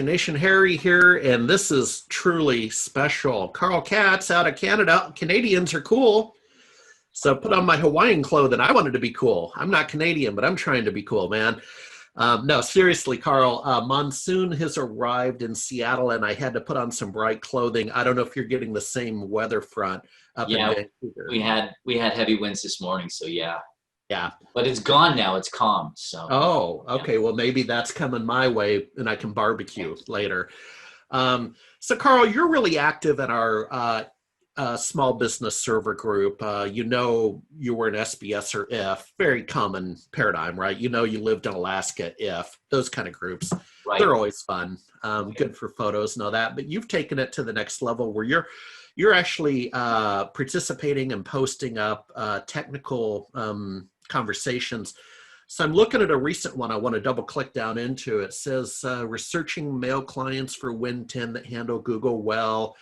Nation. Harry here, and this is truly special. Carl Katz out of Canada. Canadians are cool. So put on my Hawaiian clothing. I wanted to be cool. I'm not Canadian, but I'm trying to be cool, man. No, seriously, Carl, monsoon has arrived in Seattle, and I had to put on some bright clothing. I don't know if you're getting the same weather front up in Yeah, Vancouver. we had heavy winds this morning, so yeah. Yeah. But it's gone now. It's calm. So Oh, yeah. okay. Well, maybe that's coming my way, and I can barbecue later. So, Carl, you're really active in our small business server group. You were an SBS or if, very common paradigm, right? You lived in Alaska, if, those kind of groups. Right. They're always fun, good for photos and all that. But you've taken it to the next level where you're actually participating and posting up technical conversations. So I'm looking at a recent one I want to double click down into. It says researching mail clients for Win 10 that handle Google well.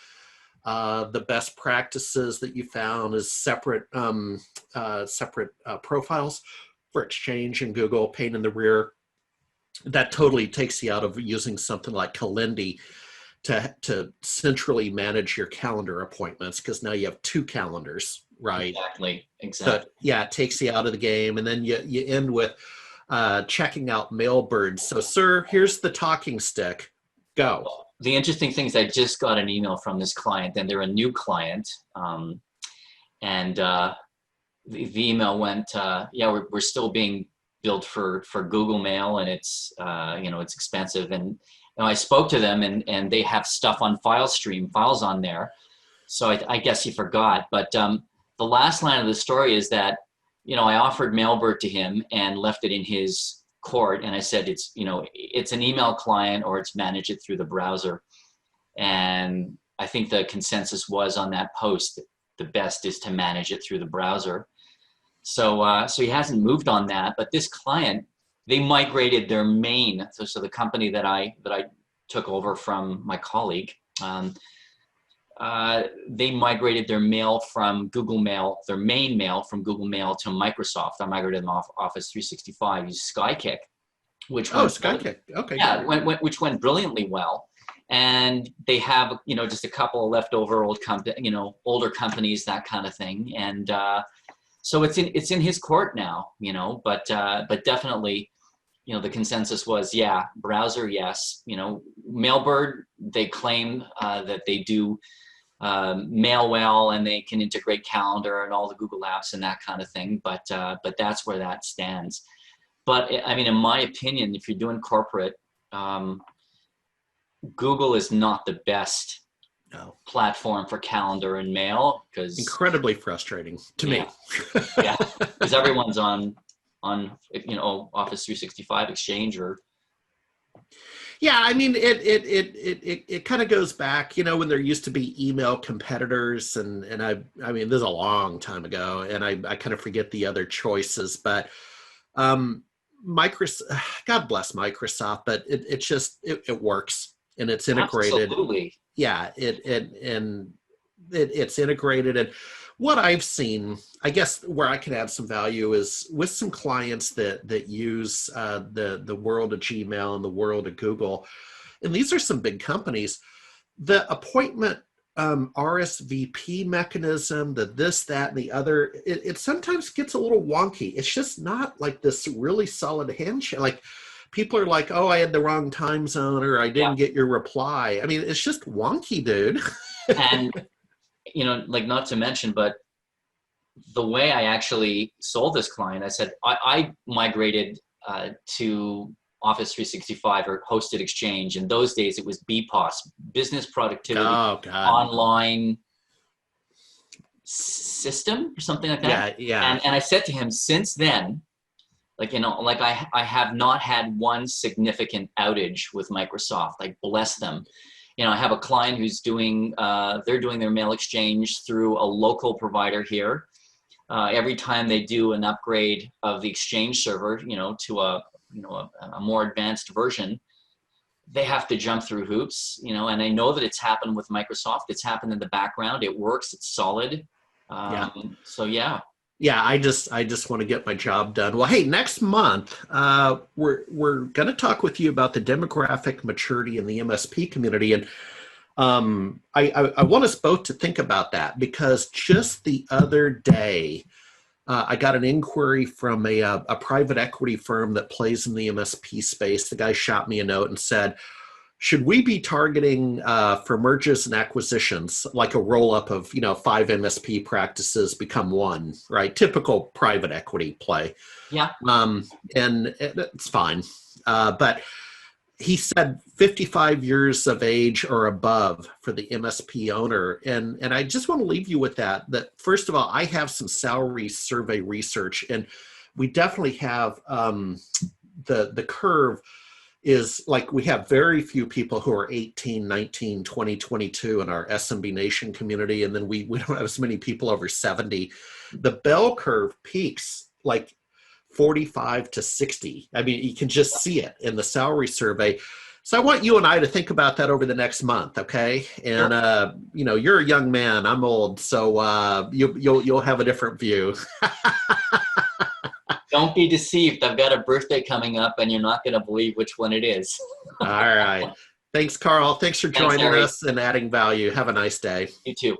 The best practices that you found is separate profiles for Exchange and Google, pain in the rear. That totally takes you out of using something like Calendly to centrally manage your calendar appointments, because now you have two calendars, right? Exactly. So yeah, it takes you out of the game, and then you end with checking out Mailbird. So, sir, here's the talking stick. Go. The interesting thing is I just got an email from this client, and they're a new client. And the email went, we're still being billed for Google Mail, and it's it's expensive. And I spoke to them, and they have stuff on FileStream, files on there. So I guess he forgot. But the last line of the story is that, I offered Mailbird to him and left it in his court, and I said it's an email client, or it's manage it through the browser. And I think the consensus was on that post that the best is to manage it through the browser. So he hasn't moved on that. But this client, they migrated their main, so the company that I took over from my colleague, they migrated their mail from Google Mail, their main mail from Google Mail to Microsoft. I migrated them off Office 365, used Skykick, which Skykick. Okay. Yeah, which went brilliantly well. And they have, just a couple of leftover older companies, that kind of thing. And so it's in his court now, but definitely, the consensus was, browser, yes. Mailbird, they claim that they do mail well, and they can integrate calendar and all the Google apps and that kind of thing. But that's where that stands. But I mean, in my opinion, if you're doing corporate, Google is not the best platform for calendar and mail, because incredibly frustrating to me. Yeah, because everyone's on Office 365, Exchange, or. Yeah, I mean, it kind of goes back, when there used to be email competitors, and I mean, this is a long time ago, and I kind of forget the other choices, but Microsoft, God bless Microsoft, but it works, and it's integrated. Absolutely. Yeah, it's integrated. And what I've seen, I guess, where I can add some value is with some clients that use the world of Gmail and the world of Google, and these are some big companies. The appointment RSVP mechanism, the this, that, and the other, it sometimes gets a little wonky. It's just not like this really solid handshake. Like, people are like, oh, I had the wrong time zone, or I didn't get your reply. I mean, it's just wonky, dude. And, not to mention, but the way I actually sold this client, I said, I migrated to Office 365 or hosted Exchange. In those days, it was BPOS, Business Productivity Online System, or something like that. Yeah. And I said to him, since then, I have not had one significant outage with Microsoft. I bless them. I have a client who's they're doing their mail exchange through a local provider here. Every time they do an upgrade of the Exchange server, to a more advanced version, they have to jump through hoops, and I know that it's happened with Microsoft. It's happened in the background. It works. It's solid. So yeah. Yeah, I just want to get my job done. Well, hey, next month we're going to talk with you about the demographic maturity in the MSP community, and I want us both to think about that because just the other day I got an inquiry from a private equity firm that plays in the MSP space. The guy shot me a note and said, should we be targeting for mergers and acquisitions like a roll up of 5 MSP practices become one, right? Typical private equity play, Yeah. and it's fine. But he said 55 years of age or above for the MSP owner, and I just want to leave you with that. That first of all, I have some salary survey research, and we definitely have the curve is like we have very few people who are 18, 19, 20, 22 in our SMB Nation community. And then we don't have as many people over 70. The bell curve peaks like 45 to 60. I mean, you can just see it in the salary survey. So I want you and I to think about that over the next month, okay? And you're a young man, I'm old, so you'll have a different view. Don't be deceived. I've got a birthday coming up and you're not going to believe which one it is. All right. Thanks, Carl. Thanks for Thanks, joining Harry. us and adding value. Have a nice day. You too.